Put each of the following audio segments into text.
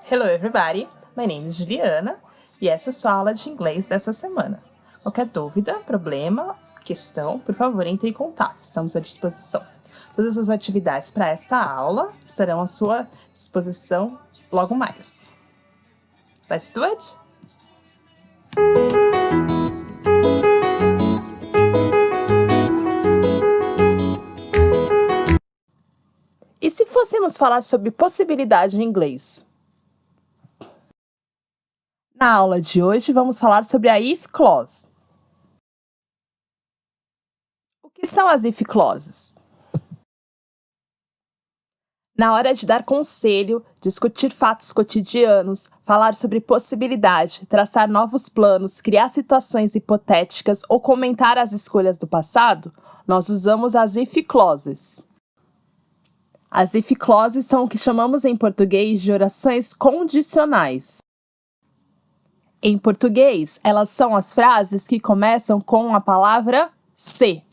Hello everybody, my name is Juliana e essa é a sua aula de inglês dessa semana. Qualquer dúvida, problema, questão, por favor, entre em contato, estamos à disposição. Todas as atividades para esta aula estarão à sua disposição logo mais. Let's do it? E se fôssemos falar sobre possibilidade em inglês? Na aula de hoje, vamos falar sobre a if clause. O que são as if clauses? Na hora de dar conselho, discutir fatos cotidianos, falar sobre possibilidade, traçar novos planos, criar situações hipotéticas ou comentar as escolhas do passado, nós usamos as if clauses. As if clauses são o que chamamos em português de orações condicionais. Em português, elas são as frases que começam com a palavra se.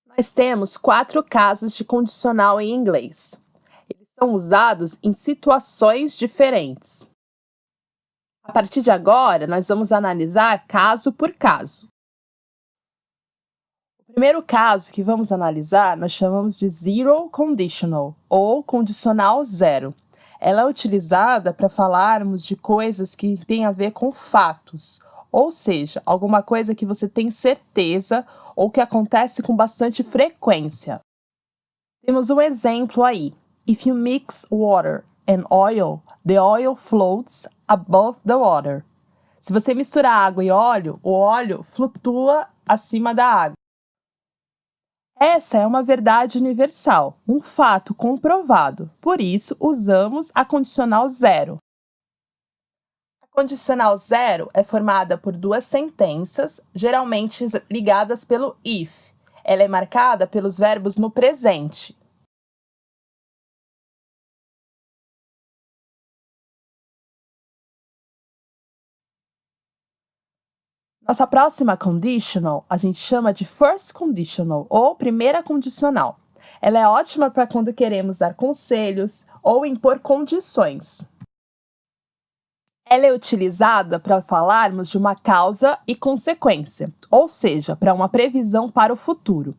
Nós temos 4 casos de condicional em inglês. Eles são usados em situações diferentes. A partir de agora, nós vamos analisar caso por caso. O primeiro caso que vamos analisar, nós chamamos de zero conditional, ou condicional zero. Ela é utilizada para falarmos de coisas que têm a ver com fatos, ou seja, alguma coisa que você tem certeza ou que acontece com bastante frequência. Temos um exemplo aí. If you mix water and oil, the oil floats above the water. Se você misturar água e óleo, o óleo flutua acima da água. Essa é uma verdade universal, um fato comprovado. Por isso, usamos a condicional zero. A condicional zero é formada por 2 sentenças, geralmente ligadas pelo if. Ela é marcada pelos verbos no presente. Nossa próxima conditional a gente chama de first conditional, ou primeira condicional. Ela é ótima para quando queremos dar conselhos ou impor condições. Ela é utilizada para falarmos de uma causa e consequência, ou seja, para uma previsão para o futuro.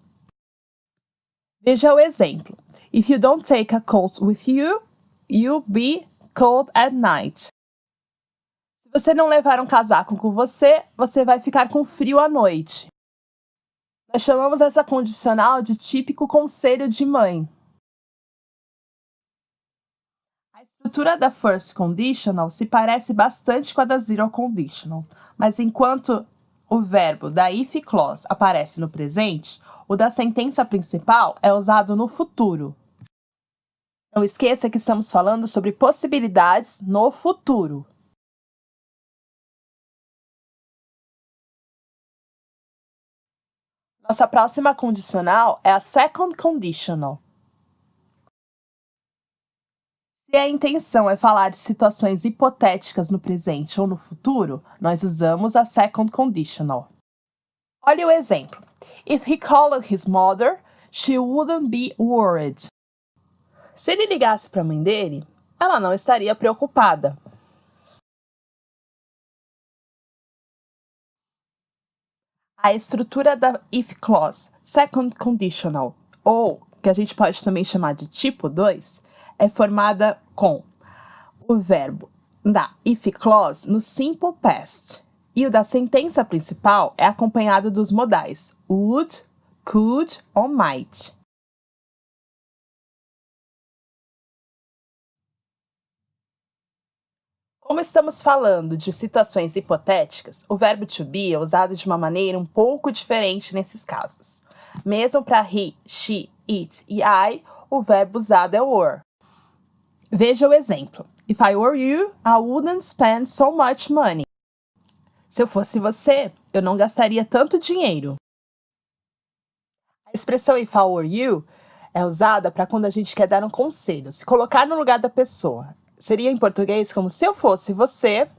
Veja o exemplo. If you don't take a coat with you, you'll be cold at night. Se você não levar um casaco com você, você vai ficar com frio à noite. Nós chamamos essa condicional de típico conselho de mãe. A estrutura da first conditional se parece bastante com a da zero conditional, mas enquanto o verbo da if clause aparece no presente, o da sentença principal é usado no futuro. Não esqueça que estamos falando sobre possibilidades no futuro. Nossa próxima condicional é a second conditional. Se a intenção é falar de situações hipotéticas no presente ou no futuro, nós usamos a second conditional. Olha o exemplo. If he called his mother, she wouldn't be worried. Se ele ligasse para a mãe dele, ela não estaria preocupada. A estrutura da if clause, second conditional, ou que a gente pode também chamar de tipo 2, é formada com o verbo da if clause no simple past, e o da sentença principal é acompanhado dos modais would, could ou might. Como estamos falando de situações hipotéticas, o verbo to be é usado de uma maneira um pouco diferente nesses casos. Mesmo para he, she, it e I, o verbo usado é were. Veja o exemplo. If I were you, I wouldn't spend so much money. Se eu fosse você, eu não gastaria tanto dinheiro. A expressão if I were you é usada para quando a gente quer dar um conselho, se colocar no lugar da pessoa. Seria em português como se eu fosse você.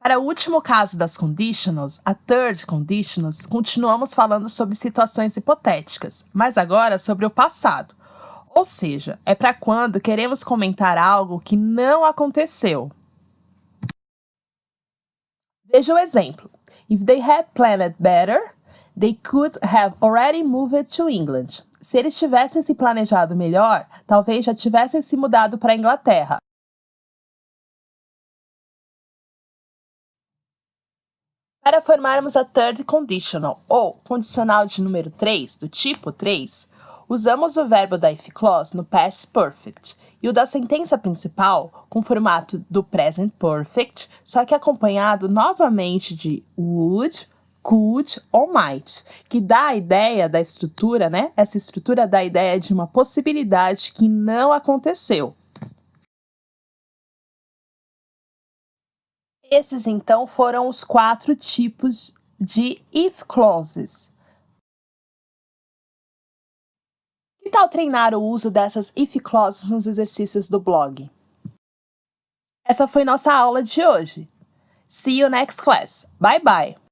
Para o último caso das conditionals, a third conditionals, continuamos falando sobre situações hipotéticas, mas agora sobre o passado. Ou seja, é para quando queremos comentar algo que não aconteceu. Veja o exemplo. If they had planned better, they could have already moved to England. Se eles tivessem se planejado melhor, talvez já tivessem se mudado para a Inglaterra. Para formarmos a third conditional, ou condicional de número 3, do tipo 3, usamos o verbo da if clause no past perfect e o da sentença principal com formato do present perfect, só que acompanhado novamente de would, could ou might, que dá a ideia da estrutura, né? Essa estrutura dá a ideia de uma possibilidade que não aconteceu. Esses, então, foram os 4 tipos de if clauses. Que tal treinar o uso dessas if clauses nos exercícios do blog? Essa foi nossa aula de hoje. See you next class. Bye bye!